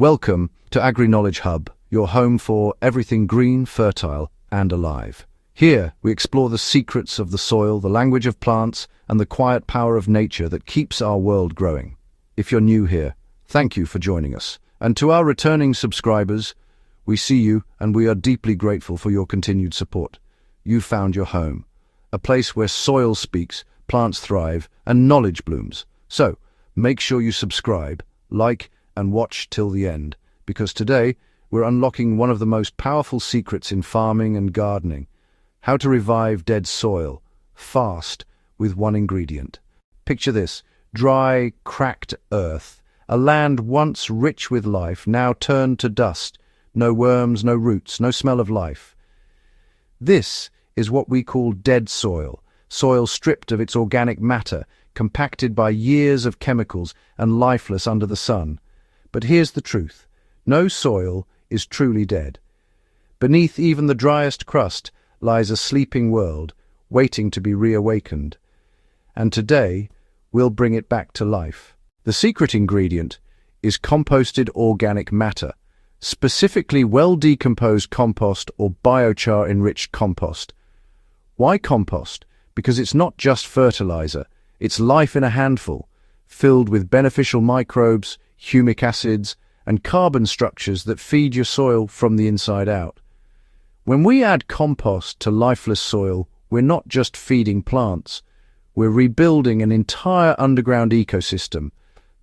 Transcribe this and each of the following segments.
Welcome to AGRIKNOWLEDGE HUB, your home for everything green, fertile, and alive. Here, we explore the secrets of the soil, the language of plants, and the quiet power of nature that keeps our world growing. If you're new here, thank you for joining us. And to our returning subscribers, we see you and we are deeply grateful for your continued support. You found your home, a place where soil speaks, plants thrive, and knowledge blooms. So, make sure you subscribe, like, and watch till the end, because today we're unlocking one of the most powerful secrets in farming and gardening: how to revive dead soil, fast, with one ingredient. Picture this: dry, cracked earth, a land once rich with life, now turned to dust, no worms, no roots, no smell of life. This is what we call dead soil, soil stripped of its organic matter, compacted by years of chemicals and lifeless under the sun. But here's the truth: no soil is truly dead. Beneath even the driest crust lies a sleeping world, waiting to be reawakened. And today, we'll bring it back to life. The secret ingredient is composted organic matter, specifically well-decomposed compost or biochar-enriched compost. Why compost? Because it's not just fertilizer, it's life in a handful, filled with beneficial microbes, humic acids, and carbon structures that feed your soil from the inside out. When we add compost to lifeless soil, we're not just feeding plants, we're rebuilding an entire underground ecosystem,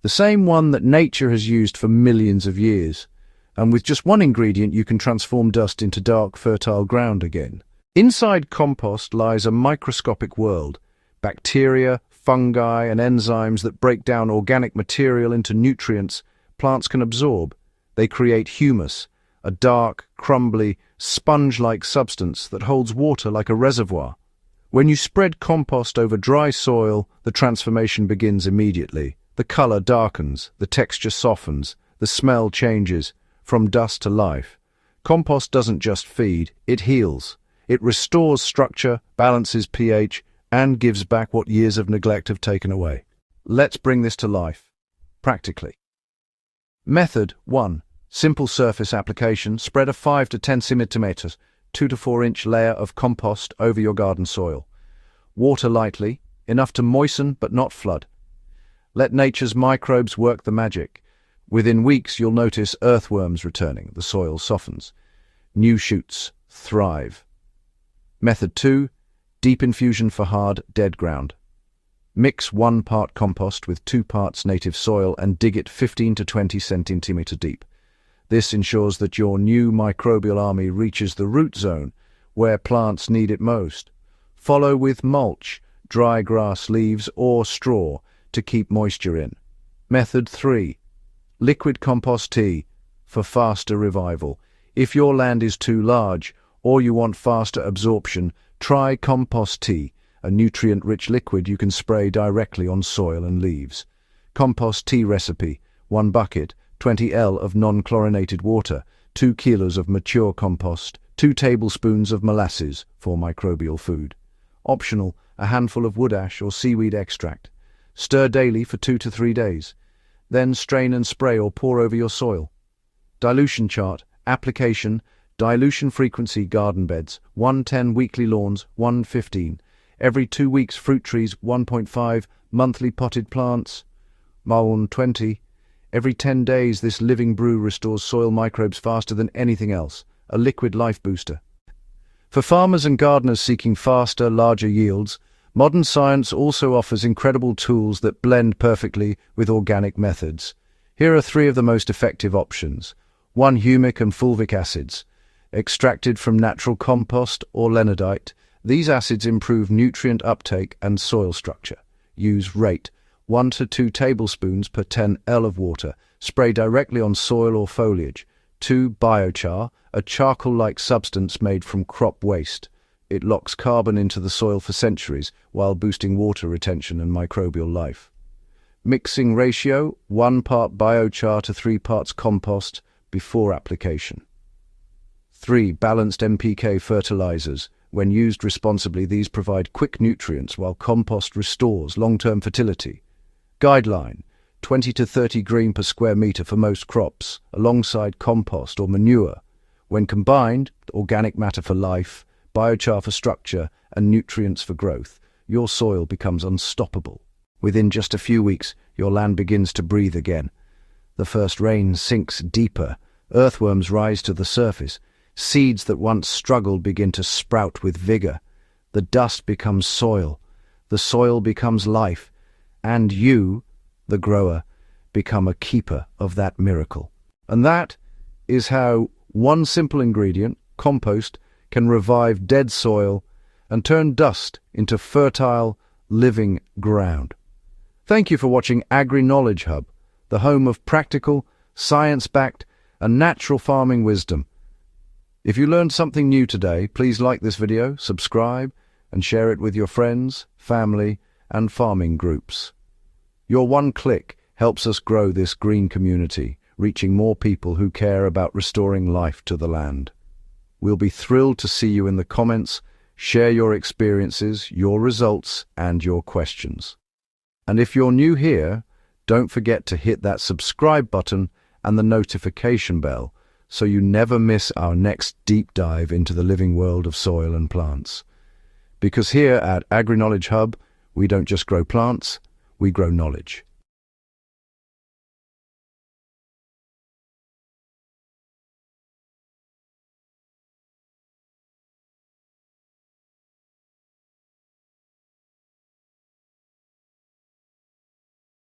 the same one that nature has used for millions of years. And with just one ingredient, you can transform dust into dark, fertile ground again. Inside compost lies a microscopic world: bacteria, fungi, and enzymes that break down organic material into nutrients plants can absorb. They create humus, a dark, crumbly, sponge-like substance that holds water like a reservoir. When you spread compost over dry soil, the transformation begins immediately. The color darkens, the texture softens, the smell changes, from dust to life. Compost doesn't just feed, it heals. It restores structure, balances pH, and gives back what years of neglect have taken away. Let's bring this to life, practically. Method 1. Simple surface application. Spread a 5 to 10 centimeters, 2 to 4 inch layer of compost over your garden soil. Water lightly, enough to moisten but not flood. Let nature's microbes work the magic. Within weeks, you'll notice earthworms returning. The soil softens. New shoots thrive. Method 2. Deep infusion for hard, dead ground. Mix 1 part compost with 2 parts native soil and dig it 15 to 20 centimeters deep. This ensures that your new microbial army reaches the root zone, where plants need it most. Follow with mulch, dry grass leaves or straw to keep moisture in. Method 3. Liquid compost tea for faster revival. If your land is too large or you want faster absorption, try compost tea, a nutrient-rich liquid you can spray directly on soil and leaves. Compost tea recipe: 1 bucket, 20 L of non-chlorinated water, 2 kilos of mature compost, 2 tablespoons of molasses for microbial food. Optional: a handful of wood ash or seaweed extract. Stir daily for 2 to 3 days. Then strain and spray or pour over your soil. Dilution chart. Application: dilution frequency garden beds, 110 weekly lawns, 115. Every 2 weeks fruit trees, 1.5, monthly potted plants, 120. Every 10 days this living brew restores soil microbes faster than anything else, a liquid life booster. For farmers and gardeners seeking faster, larger yields, modern science also offers incredible tools that blend perfectly with organic methods. Here are 3 of the most effective options. 1. Humic and fulvic acids. Extracted from natural compost or lenodite, these acids improve nutrient uptake and soil structure. Use rate: 1 to 2 tablespoons per 10 L of water. Spray directly on soil or foliage. 2. Biochar, a charcoal-like substance made from crop waste. It locks carbon into the soil for centuries while boosting water retention and microbial life. Mixing ratio: 1 part biochar to 3 parts compost before application. 3. Balanced NPK fertilizers. When used responsibly, these provide quick nutrients while compost restores long-term fertility. Guideline: 20 to 30 green per square meter for most crops, alongside compost or manure. When combined, organic matter for life, biochar for structure, and nutrients for growth, your soil becomes unstoppable. Within just a few weeks, your land begins to breathe again. The first rain sinks deeper, earthworms rise to the surface, seeds that once struggled begin to sprout with vigor. The dust becomes soil, the soil becomes life, and you, the grower, become a keeper of that miracle. And that is how one simple ingredient, compost, can revive dead soil and turn dust into fertile, living ground. Thank you for watching AGRIKNOWLEDGE HUB, the home of practical, science-backed, and natural farming wisdom. If you learned something new today, please like this video, subscribe, and share it with your friends, family, and farming groups. Your one click helps us grow this green community, reaching more people who care about restoring life to the land. We'll be thrilled to see you in the comments. Share your experiences, your results, and your questions. And if you're new here, don't forget to hit that subscribe button and the notification bell so you never miss our next deep dive into the living world of soil and plants. Because here at AGRIKNOWLEDGE HUB, we don't just grow plants, we grow knowledge.